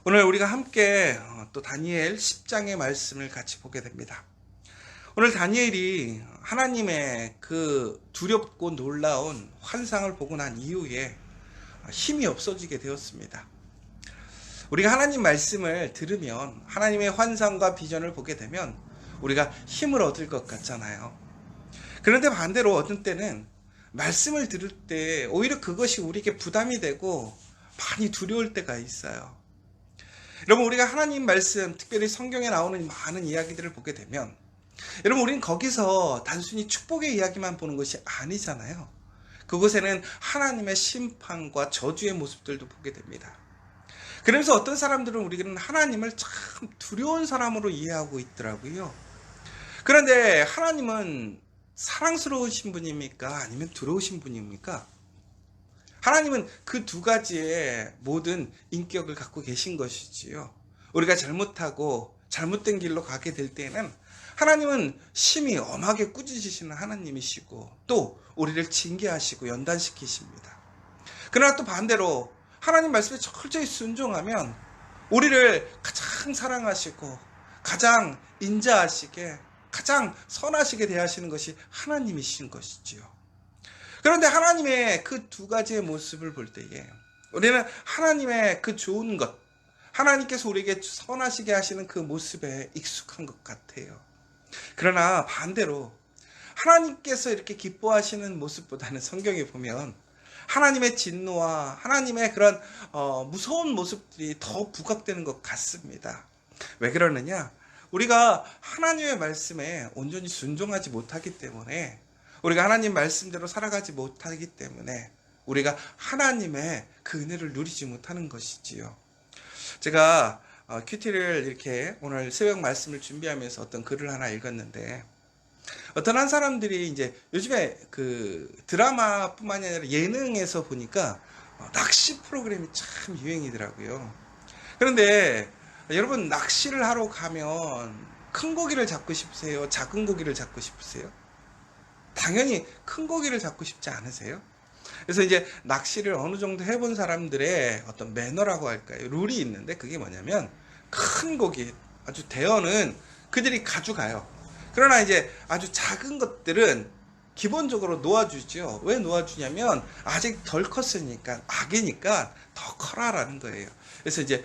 오늘 우리가 함께 또 다니엘 10장의 말씀을 같이 보게 됩니다. 오늘 다니엘이 하나님의 그 두렵고 놀라운 환상을 보고 난 이후에 힘이 없어지게 되었습니다. 우리가 하나님 말씀을 들으면 하나님의 환상과 비전을 보게 되면 우리가 힘을 얻을 것 같잖아요. 그런데 반대로 어떤 때는 말씀을 들을 때 오히려 그것이 우리에게 부담이 되고 많이 두려울 때가 있어요. 여러분, 우리가 하나님 말씀, 특별히 성경에 나오는 많은 이야기들을 보게 되면 여러분, 우리는 거기서 단순히 축복의 이야기만 보는 것이 아니잖아요. 그곳에는 하나님의 심판과 저주의 모습들도 보게 됩니다. 그러면서 어떤 사람들은 우리는 하나님을 참 두려운 사람으로 이해하고 있더라고요. 그런데 하나님은 사랑스러우신 분입니까? 아니면 두려우신 분입니까? 하나님은 그 두 가지의 모든 인격을 갖고 계신 것이지요. 우리가 잘못하고 잘못된 길로 가게 될 때에는 하나님은 심히 엄하게 꾸짖으시는 하나님이시고 또 우리를 징계하시고 연단시키십니다. 그러나 또 반대로 하나님 말씀에 철저히 순종하면 우리를 가장 사랑하시고 가장 인자하시게 가장 선하시게 대하시는 것이 하나님이신 것이지요. 그런데 하나님의 그 두 가지의 모습을 볼 때에 우리는 하나님의 그 좋은 것, 하나님께서 우리에게 선하시게 하시는 그 모습에 익숙한 것 같아요. 그러나 반대로 하나님께서 이렇게 기뻐하시는 모습보다는 성경에 보면 하나님의 진노와 하나님의 그런 무서운 모습들이 더 부각되는 것 같습니다. 왜 그러느냐? 우리가 하나님의 말씀에 온전히 순종하지 못하기 때문에, 우리가 하나님 말씀대로 살아가지 못하기 때문에 우리가 하나님의 그 은혜를 누리지 못하는 것이지요. 제가 큐티를 이렇게 오늘 새벽 말씀을 준비하면서 어떤 글을 하나 읽었는데, 어떤 한 사람들이 이제 요즘에 그 드라마뿐만이 아니라 예능에서 보니까 낚시 프로그램이 참 유행이더라고요. 그런데 여러분, 낚시를 하러 가면 큰 고기를 잡고 싶으세요? 작은 고기를 잡고 싶으세요? 당연히 큰 고기를 잡고 싶지 않으세요? 그래서 이제 낚시를 어느 정도 해본 사람들의 어떤 매너라고 할까요? 룰이 있는데, 그게 뭐냐면 큰 고기, 아주 대어는 그들이 가져가요. 그러나 이제 아주 작은 것들은 기본적으로 놓아주죠. 왜 놓아주냐면 아직 덜 컸으니까, 아기니까 더 커라라는 거예요. 그래서 이제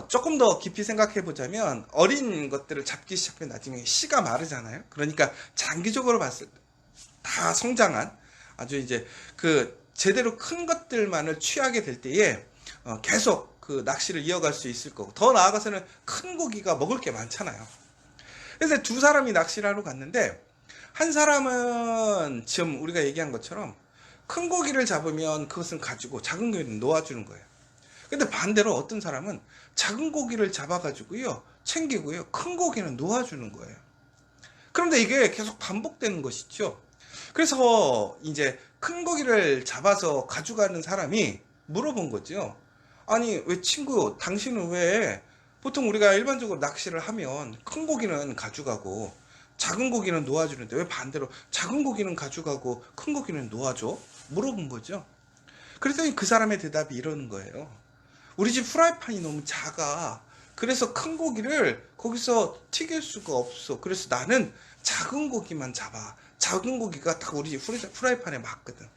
조금 더 깊이 생각해 보자면, 어린 것들을 잡기 시작하면 나중에 씨가 마르잖아요. 그러니까 장기적으로 봤을 때 다 성장한 아주 이제 그 제대로 큰 것들만을 취하게 될 때에 계속 그 낚시를 이어갈 수 있을 거고, 더 나아가서는 큰 고기가 먹을 게 많잖아요. 그래서 두 사람이 낚시를 하러 갔는데, 한 사람은 지금 우리가 얘기한 것처럼 큰 고기를 잡으면 그것은 가지고 작은 고기는 놓아주는 거예요. 근데 반대로 어떤 사람은 작은 고기를 잡아가지고요, 챙기고요, 큰 고기는 놓아주는 거예요. 그런데 이게 계속 반복되는 것이죠. 그래서 이제 큰 고기를 잡아서 가져가는 사람이 물어본 거죠. 아니, 왜 친구, 당신은 왜 보통 우리가 일반적으로 낚시를 하면 큰 고기는 가져가고 작은 고기는 놓아주는데 왜 반대로 작은 고기는 가져가고 큰 고기는 놓아줘? 물어본 거죠. 그랬더니 그 사람의 대답이 이러는 거예요. 우리 집 프라이팬이 너무 작아. 그래서 큰 고기를 거기서 튀길 수가 없어. 그래서 나는 작은 고기만 잡아. 작은 고기가 딱 우리 집 프라이팬에 맞거든.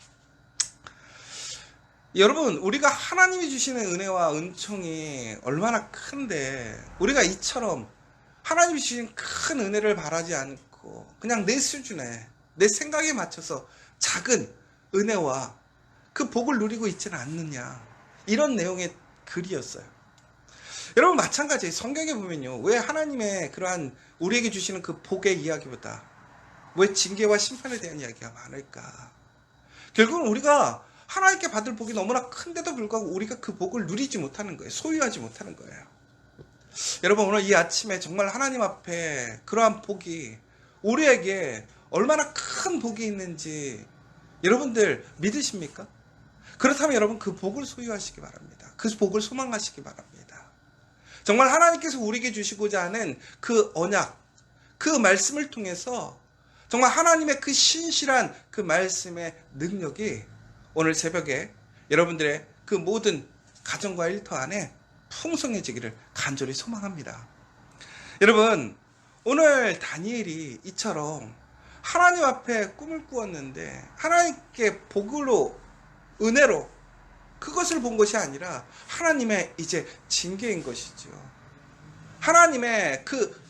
여러분, 우리가 하나님이 주시는 은혜와 은총이 얼마나 큰데, 우리가 이처럼 하나님이 주신 큰 은혜를 바라지 않고 그냥 내 수준에, 내 생각에 맞춰서 작은 은혜와 그 복을 누리고 있지는 않느냐, 이런 내용의 글이었어요. 여러분, 마찬가지예요. 성경에 보면요, 왜 하나님의 그러한 우리에게 주시는 그 복의 이야기보다 왜 징계와 심판에 대한 이야기가 많을까? 결국은 우리가 하나님께 받을 복이 너무나 큰데도 불구하고 우리가 그 복을 누리지 못하는 거예요. 소유하지 못하는 거예요. 여러분, 오늘 이 아침에 정말 하나님 앞에 그러한 복이 우리에게 얼마나 큰 복이 있는지 여러분들 믿으십니까? 그렇다면 여러분, 그 복을 소유하시기 바랍니다. 그 복을 소망하시기 바랍니다. 정말 하나님께서 우리에게 주시고자 하는 그 언약, 그 말씀을 통해서 정말 하나님의 그 신실한 그 말씀의 능력이 오늘 새벽에 여러분들의 그 모든 가정과 일터 안에 풍성해지기를 간절히 소망합니다. 여러분, 오늘 다니엘이 이처럼 하나님 앞에 꿈을 꾸었는데 하나님께 복으로, 은혜로 그것을 본 것이 아니라 하나님의 이제 징계인 것이죠. 하나님의 그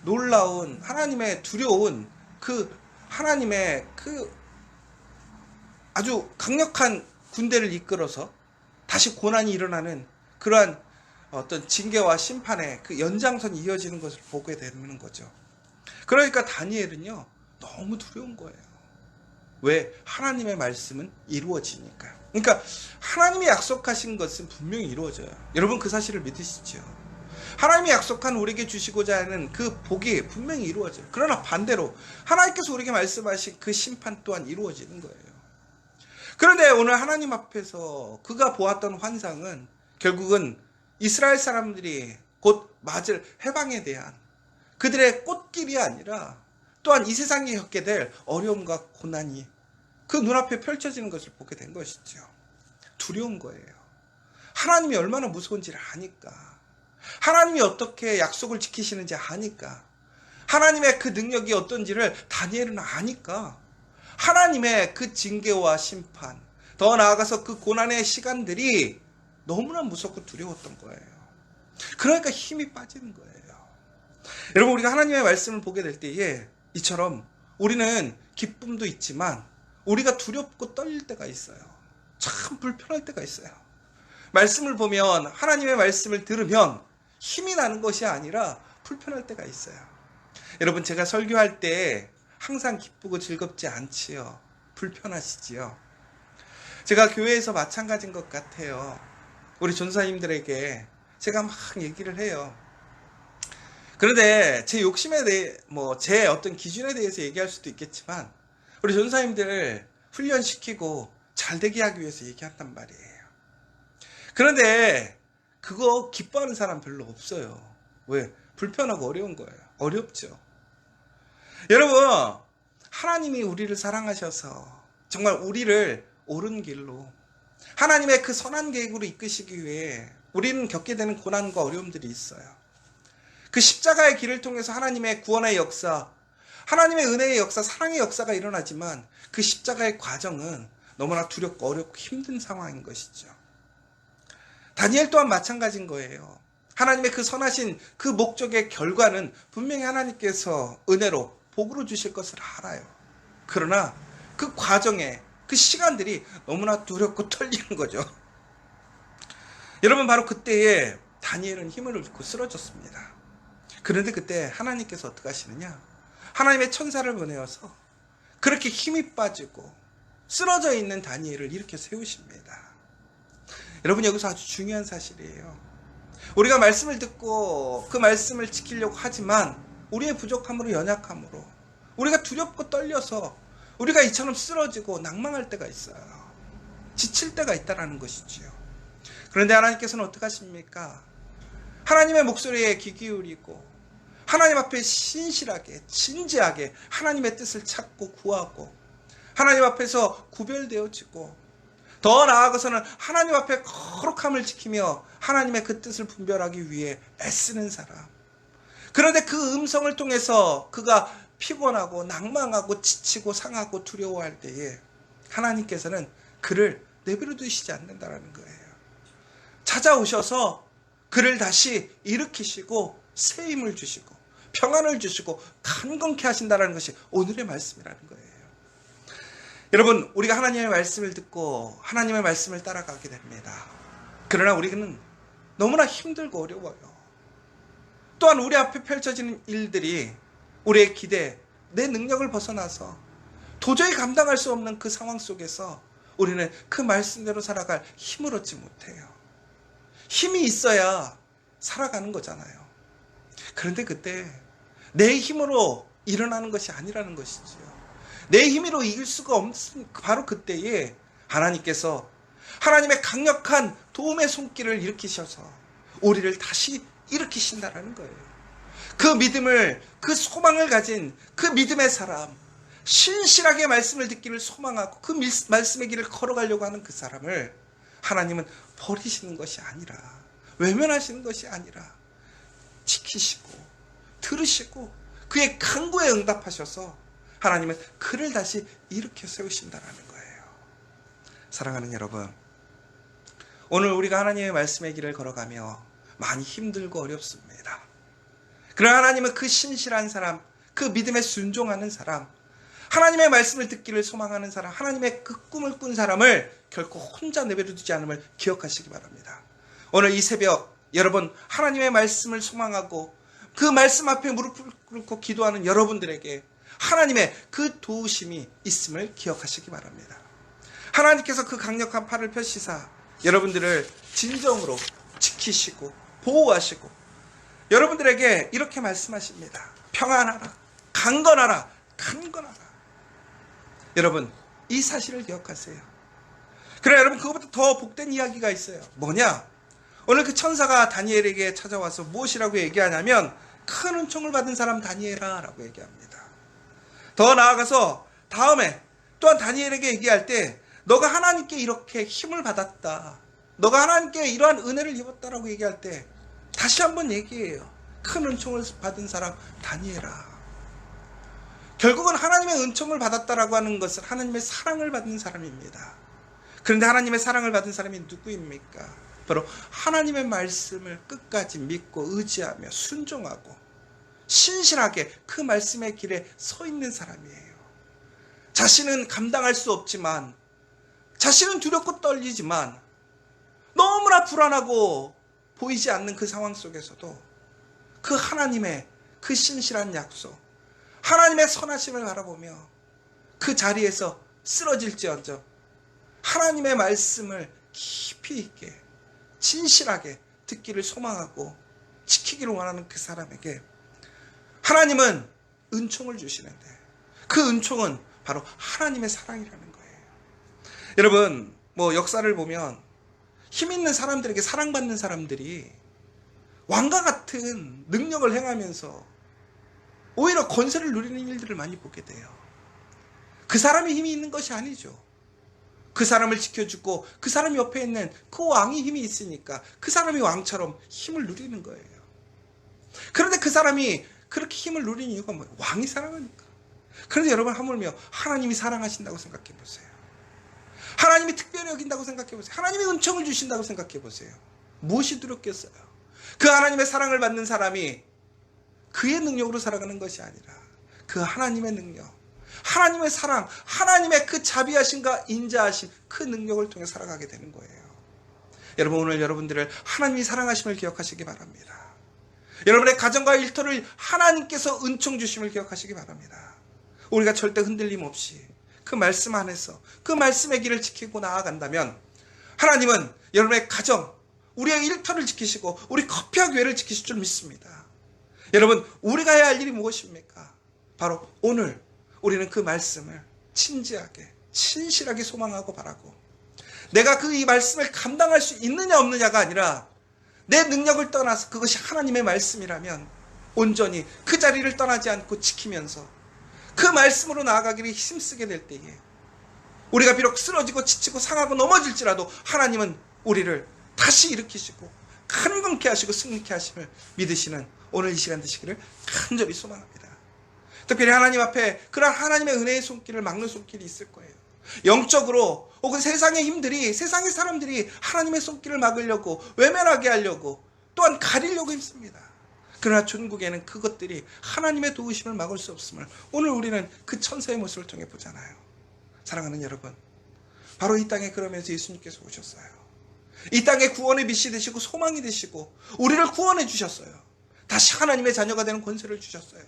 놀라운, 하나님의 두려운, 하나님의 아주 강력한 군대를 이끌어서 다시 고난이 일어나는 그러한 어떤 징계와 심판의 그 연장선이 이어지는 것을 보게 되는 거죠. 그러니까 다니엘은요, 너무 두려운 거예요. 왜? 하나님의 말씀은 이루어지니까요. 그러니까 하나님이 약속하신 것은 분명히 이루어져요. 여러분 그 사실을 믿으시죠? 하나님이 약속한 우리에게 주시고자 하는 그 복이 분명히 이루어져요. 그러나 반대로 하나님께서 우리에게 말씀하신 그 심판 또한 이루어지는 거예요. 그런데 오늘 하나님 앞에서 그가 보았던 환상은 결국은 이스라엘 사람들이 곧 맞을 해방에 대한 그들의 꽃길이 아니라 또한 이 세상에 겪게 될 어려움과 고난이 그 눈앞에 펼쳐지는 것을 보게 된 것이죠. 두려운 거예요. 하나님이 얼마나 무서운지를 아니까, 하나님이 어떻게 약속을 지키시는지 아니까, 하나님의 그 능력이 어떤지를 다니엘은 아니까, 하나님의 그 징계와 심판, 더 나아가서 그 고난의 시간들이 너무나 무섭고 두려웠던 거예요. 그러니까 힘이 빠지는 거예요. 여러분, 우리가 하나님의 말씀을 보게 될 때에 이처럼 우리는 기쁨도 있지만 우리가 두렵고 떨릴 때가 있어요. 참 불편할 때가 있어요. 말씀을 보면, 하나님의 말씀을 들으면 힘이 나는 것이 아니라 불편할 때가 있어요. 여러분, 제가 설교할 때 항상 기쁘고 즐겁지 않지요. 불편하시지요. 제가 교회에서 마찬가지인 것 같아요. 우리 전사님들에게 제가 막 얘기를 해요. 그런데 제 욕심에 대해, 제 어떤 기준에 대해서 얘기할 수도 있겠지만, 우리 전사님들을 훈련시키고 잘 되게 하기 위해서 얘기한단 말이에요. 그런데 그거 기뻐하는 사람 별로 없어요. 왜? 불편하고 어려운 거예요. 어렵죠. 여러분, 하나님이 우리를 사랑하셔서 정말 우리를 옳은 길로, 하나님의 그 선한 계획으로 이끄시기 위해 우리는 겪게 되는 고난과 어려움들이 있어요. 그 십자가의 길을 통해서 하나님의 구원의 역사, 하나님의 은혜의 역사, 사랑의 역사가 일어나지만 그 십자가의 과정은 너무나 두렵고 어렵고 힘든 상황인 것이죠. 다니엘 또한 마찬가지인 거예요. 하나님의 그 선하신 그 목적의 결과는 분명히 하나님께서 은혜로 복으로 주실 것을 알아요. 그러나 그 과정에 그 시간들이 너무나 두렵고 떨리는 거죠. 여러분, 바로 그때에 다니엘은 힘을 잃고 쓰러졌습니다. 그런데 그때 하나님께서 어떻게 하시느냐? 하나님의 천사를 보내어서 그렇게 힘이 빠지고 쓰러져 있는 다니엘을 일으켜 세우십니다. 여러분, 여기서 아주 중요한 사실이에요. 우리가 말씀을 듣고 그 말씀을 지키려고 하지만 우리의 부족함으로, 연약함으로 우리가 두렵고 떨려서 우리가 이처럼 쓰러지고 낭망할 때가 있어요. 지칠 때가 있다는 것이지요. 그런데 하나님께서는 어떻게 하십니까? 하나님의 목소리에 귀 기울이고 하나님 앞에 신실하게, 진지하게 하나님의 뜻을 찾고 구하고 하나님 앞에서 구별되어지고 더 나아가서는 하나님 앞에 거룩함을 지키며 하나님의 그 뜻을 분별하기 위해 애쓰는 사람. 그런데 그 음성을 통해서 그가 피곤하고 낭망하고 지치고 상하고 두려워할 때에 하나님께서는 그를 내버려 두시지 않는다는 거예요. 찾아오셔서 그를 다시 일으키시고 새 힘을 주시고 평안을 주시고 강건케 하신다는 것이 오늘의 말씀이라는 거예요. 여러분, 우리가 하나님의 말씀을 듣고 하나님의 말씀을 따라가게 됩니다. 그러나 우리는 너무나 힘들고 어려워요. 또한 우리 앞에 펼쳐지는 일들이 우리의 기대, 내 능력을 벗어나서 도저히 감당할 수 없는 그 상황 속에서 우리는 그 말씀대로 살아갈 힘을 얻지 못해요. 힘이 있어야 살아가는 거잖아요. 그런데 그때 내 힘으로 일어나는 것이 아니라는 것이지요. 내 힘으로 이길 수가 없는 바로 그때에 하나님께서 하나님의 강력한 도움의 손길을 일으키셔서 우리를 다시 일으키신다라는 거예요. 그 믿음을, 그 소망을 가진 그 믿음의 사람, 신실하게 말씀을 듣기를 소망하고 그 말씀의 길을 걸어가려고 하는 그 사람을 하나님은 버리시는 것이 아니라 외면하시는 것이 아니라 지키시고 들으시고 그의 간구에 응답하셔서 하나님은 그를 다시 일으켜 세우신다는 거예요. 사랑하는 여러분, 오늘 우리가 하나님의 말씀의 길을 걸어가며 많이 힘들고 어렵습니다. 그러나 하나님은 그 신실한 사람, 그 믿음에 순종하는 사람, 하나님의 말씀을 듣기를 소망하는 사람, 하나님의 그 꿈을 꾼 사람을 결코 혼자 내버려 두지 않음을 기억하시기 바랍니다. 오늘 이 새벽 여러분 하나님의 말씀을 소망하고 그 말씀 앞에 무릎을 꿇고 기도하는 여러분들에게 하나님의 그 도우심이 있음을 기억하시기 바랍니다. 하나님께서 그 강력한 팔을 펴시사 여러분들을 진정으로 지키시고 보호하시고 여러분들에게 이렇게 말씀하십니다. 평안하라, 강건하라, 강건하라. 여러분 이 사실을 기억하세요. 그래 여러분 그것보다 더 복된 이야기가 있어요. 뭐냐? 오늘 그 천사가 다니엘에게 찾아와서 무엇이라고 얘기하냐면 큰 은총을 받은 사람 다니엘아 라고 얘기합니다. 더 나아가서 다음에 또한 다니엘에게 얘기할 때 너가 하나님께 이렇게 힘을 받았다, 너가 하나님께 이러한 은혜를 입었다라고 얘기할 때 다시 한번 얘기해요. 큰 은총을 받은 사람 다니엘아. 결국은 하나님의 은총을 받았다라고 하는 것은 하나님의 사랑을 받은 사람입니다. 그런데 하나님의 사랑을 받은 사람이 누구입니까? 바로 하나님의 말씀을 끝까지 믿고 의지하며 순종하고 신실하게 그 말씀의 길에 서 있는 사람이에요. 자신은 감당할 수 없지만, 자신은 두렵고 떨리지만, 너무나 불안하고 보이지 않는 그 상황 속에서도 그 하나님의 그 신실한 약속, 하나님의 선하심을 바라보며 그 자리에서 쓰러질지언정 하나님의 말씀을 깊이 있게 진실하게 듣기를 소망하고 지키기를 원하는 그 사람에게 하나님은 은총을 주시는데 그 은총은 바로 하나님의 사랑이라는 거예요. 여러분 역사를 보면 힘 있는 사람들에게 사랑받는 사람들이 왕과 같은 능력을 행하면서 오히려 권세를 누리는 일들을 많이 보게 돼요. 그 사람이 힘이 있는 것이 아니죠. 그 사람을 지켜주고 그 사람 옆에 있는 그 왕이 힘이 있으니까 그 사람이 왕처럼 힘을 누리는 거예요. 그런데 그 사람이 그렇게 힘을 누리는 이유가 뭐예요? 왕이 사랑하니까. 그런데 여러분 하물며 하나님이 사랑하신다고 생각해 보세요. 하나님이 특별히 여긴다고 생각해 보세요. 하나님이 은총을 주신다고 생각해 보세요. 무엇이 두렵겠어요? 그 하나님의 사랑을 받는 사람이 그의 능력으로 살아가는 것이 아니라 그 하나님의 능력, 하나님의 사랑, 하나님의 그 자비하심과 인자하심, 그 능력을 통해 살아가게 되는 거예요. 여러분 오늘 여러분들을 하나님이 사랑하심을 기억하시기 바랍니다. 여러분의 가정과 일터를 하나님께서 은총 주심을 기억하시기 바랍니다. 우리가 절대 흔들림 없이 그 말씀 안에서 그 말씀의 길을 지키고 나아간다면 하나님은 여러분의 가정, 우리의 일터를 지키시고 우리 커피와 교회를 지키실 줄 믿습니다. 여러분 우리가 해야 할 일이 무엇입니까? 바로 오늘 우리는 그 말씀을 진지하게 신실하게 소망하고 바라고 내가 그 이 말씀을 감당할 수 있느냐 없느냐가 아니라 내 능력을 떠나서 그것이 하나님의 말씀이라면 온전히 그 자리를 떠나지 않고 지키면서 그 말씀으로 나아가기를 힘쓰게 될 때에 우리가 비록 쓰러지고 지치고 상하고 넘어질지라도 하나님은 우리를 다시 일으키시고 강건케 하시고 승리케 하심을 믿으시는 오늘 이 시간 되시기를 간절히 소망합니다. 특별히 하나님 앞에 그런 하나님의 은혜의 손길을 막는 손길이 있을 거예요. 영적으로 혹은 세상의 힘들이, 세상의 사람들이 하나님의 손길을 막으려고 외면하게 하려고 또한 가리려고 힘씁니다. 그러나 천국에는 그것들이 하나님의 도우심을 막을 수 없음을 오늘 우리는 그 천사의 모습을 통해 보잖아요. 사랑하는 여러분, 바로 이 땅에 그러면서 예수님께서 오셨어요. 이 땅에 구원의 빛이 되시고 소망이 되시고 우리를 구원해 주셨어요. 다시 하나님의 자녀가 되는 권세를 주셨어요.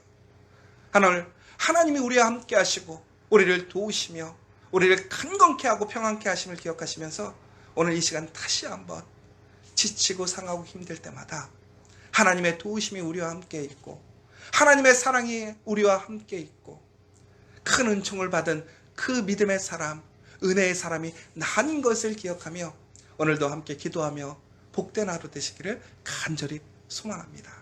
하나님이 우리와 함께 하시고 우리를 도우시며 우리를 강건케 하고 평안케 하심을 기억하시면서 오늘 이 시간 다시 한번 지치고 상하고 힘들 때마다 하나님의 도우심이 우리와 함께 있고 하나님의 사랑이 우리와 함께 있고 큰 은총을 받은 그 믿음의 사람, 은혜의 사람이 난 것을 기억하며 오늘도 함께 기도하며 복된 하루 되시기를 간절히 소망합니다.